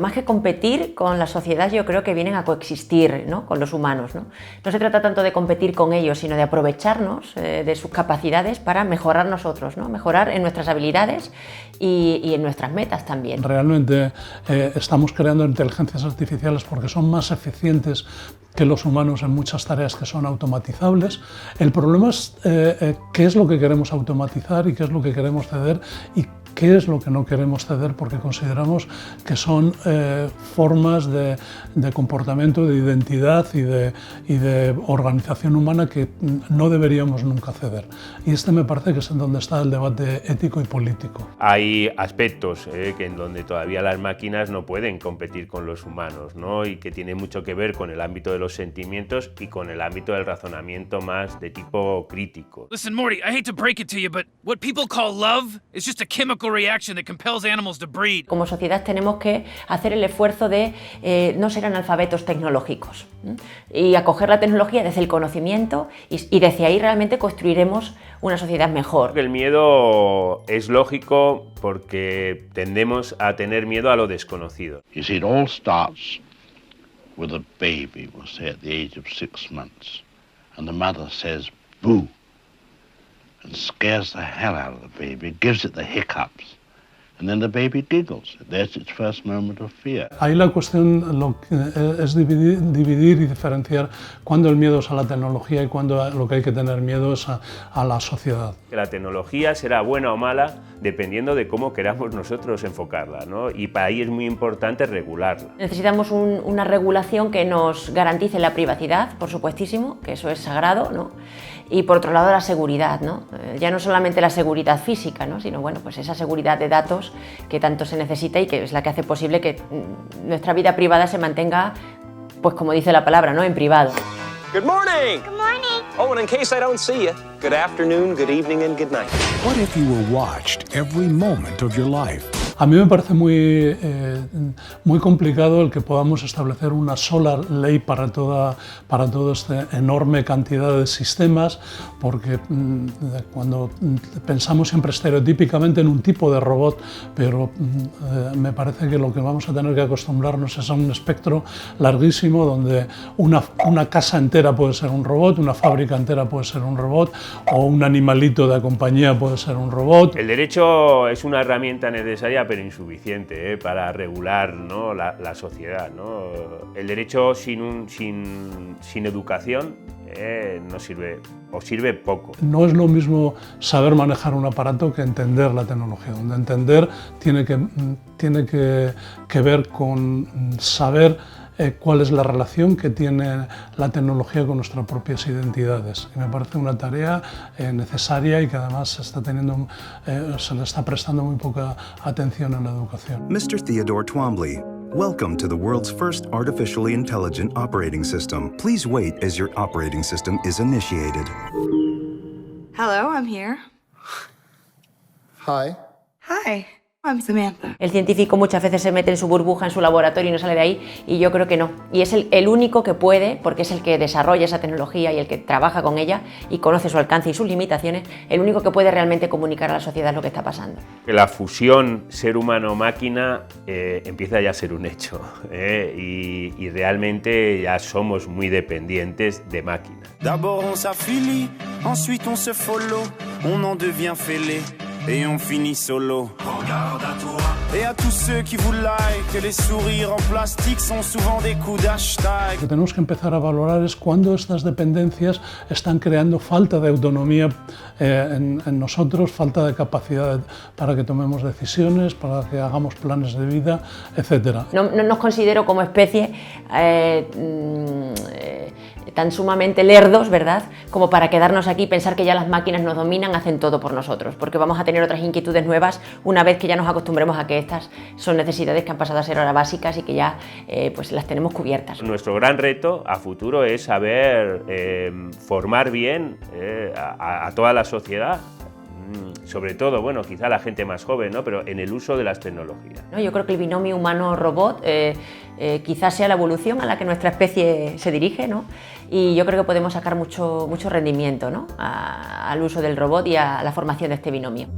más que competir con la sociedad, yo creo que vienen a coexistir, ¿no?, con los humanos, ¿no? No se trata tanto de competir con ellos, sino de aprovecharnos de sus capacidades para mejorar nosotros, ¿no?, mejorar en nuestras habilidades y en nuestras metas también. Realmente estamos creando inteligencias artificiales porque son más eficientes que los humanos en muchas tareas que son automatizables. El problema es qué es lo que queremos automatizar y qué es lo que queremos ceder y qué es lo que no queremos ceder, porque consideramos que son formas de comportamiento, de identidad y de organización humana que no deberíamos nunca ceder. Y me parece que es en donde está el debate ético y político. Hay aspectos que en donde todavía las máquinas no pueden competir con los humanos, ¿no? Y que tiene mucho que ver con el ámbito de los sentimientos y con el ámbito del razonamiento más de tipo crítico. Listen, Morty, I hate to break it to you, but what people call love is just a chemical reaction that compels animals to breed. Como sociedad tenemos que hacer el esfuerzo de no ser analfabetos tecnológicos, ¿eh? Y acoger la tecnología desde el conocimiento y desde ahí realmente construiremos una sociedad mejor. El miedo es lógico porque tendemos a tener miedo a lo desconocido. You see, it all starts with a baby, we'll say at the age of 6 months, and the mother says, boo, and scares the hell out of the baby, gives it the hiccups, and then the baby giggles. There's its first moment of fear. Ahí la cuestión es dividir y diferenciar cuándo el miedo es a la tecnología y cuándo lo que hay que tener miedo es a la sociedad. La tecnología será buena o mala dependiendo de cómo queramos nosotros enfocarla, ¿no? Y para ahí es muy importante regularla. Necesitamos una regulación que nos garantice la privacidad, por supuestísimo, que eso es sagrado, ¿no? Y por otro lado la seguridad, ¿no? Ya no solamente la seguridad física, ¿no?, sino bueno, pues esa seguridad de datos que tanto se necesita y que es la que hace posible que nuestra vida privada se mantenga, pues como dice la palabra, ¿no?, en privado. Good morning! Good morning! Oh, and in case I don't see you, good afternoon, good evening, and good night. What if you were watched every moment of your life? A mí me parece muy complicado el que podamos establecer una sola ley para toda esta enorme cantidad de sistemas, porque cuando pensamos siempre estereotípicamente en un tipo de robot, pero me parece que lo que vamos a tener que acostumbrarnos es a un espectro larguísimo donde una casa entera puede ser un robot, una fábrica entera puede ser un robot o un animalito de compañía puede ser un robot. El derecho es una herramienta necesaria pero insuficiente para regular, ¿no?, la sociedad, ¿no? El derecho sin educación no sirve o sirve poco. No es lo mismo saber manejar un aparato que entender la tecnología, donde entender tiene que ver con saber cuál es la relación que tiene la tecnología con nuestras propias identidades. Y me parece una tarea necesaria y que además se le está prestando muy poca atención en la educación. Mr. Theodore Twombly, welcome to the world's first artificially intelligent operating system. Please wait as your operating system is initiated. Hello, I'm here. Hi. Hi. I'm Samantha. El científico muchas veces se mete en su burbuja, en su laboratorio y no sale de ahí, y yo creo que no. Y es el único que puede, porque es el que desarrolla esa tecnología y el que trabaja con ella y conoce su alcance y sus limitaciones, el único que puede realmente comunicar a la sociedad lo que está pasando. La fusión ser humano-máquina empieza ya a ser un hecho, y realmente ya somos muy dependientes de máquinas. D'abord on s'affilie, ensuite on se follow, on en devient fêlé. Et on finit solo. Regarde à toi. Et à tous ceux qui vous like, que les sourires en plastique sont souvent des coups d'hashtag. Lo que tenemos que empezar a valorar es cuando estas dependencias están creando falta de autonomía en nosotros, falta de capacidad para que tomemos decisiones, para que hagamos planes de vida, etc. No nos considero como especie tan sumamente lerdos, ¿verdad?, como para quedarnos aquí y pensar que ya las máquinas nos dominan, hacen todo por nosotros, porque vamos a tener otras inquietudes nuevas una vez que ya nos acostumbremos a que estas son necesidades que han pasado a ser ahora básicas y que ya pues las tenemos cubiertas. Nuestro gran reto a futuro es saber formar bien a toda la sociedad, sobre todo, bueno, quizá la gente más joven, ¿no?, pero en el uso de las tecnologías. Yo creo que el binomio humano-robot quizás sea la evolución a la que nuestra especie se dirige, ¿no?, y yo creo que podemos sacar mucho rendimiento, ¿no?, al uso del robot y a la formación de este binomio.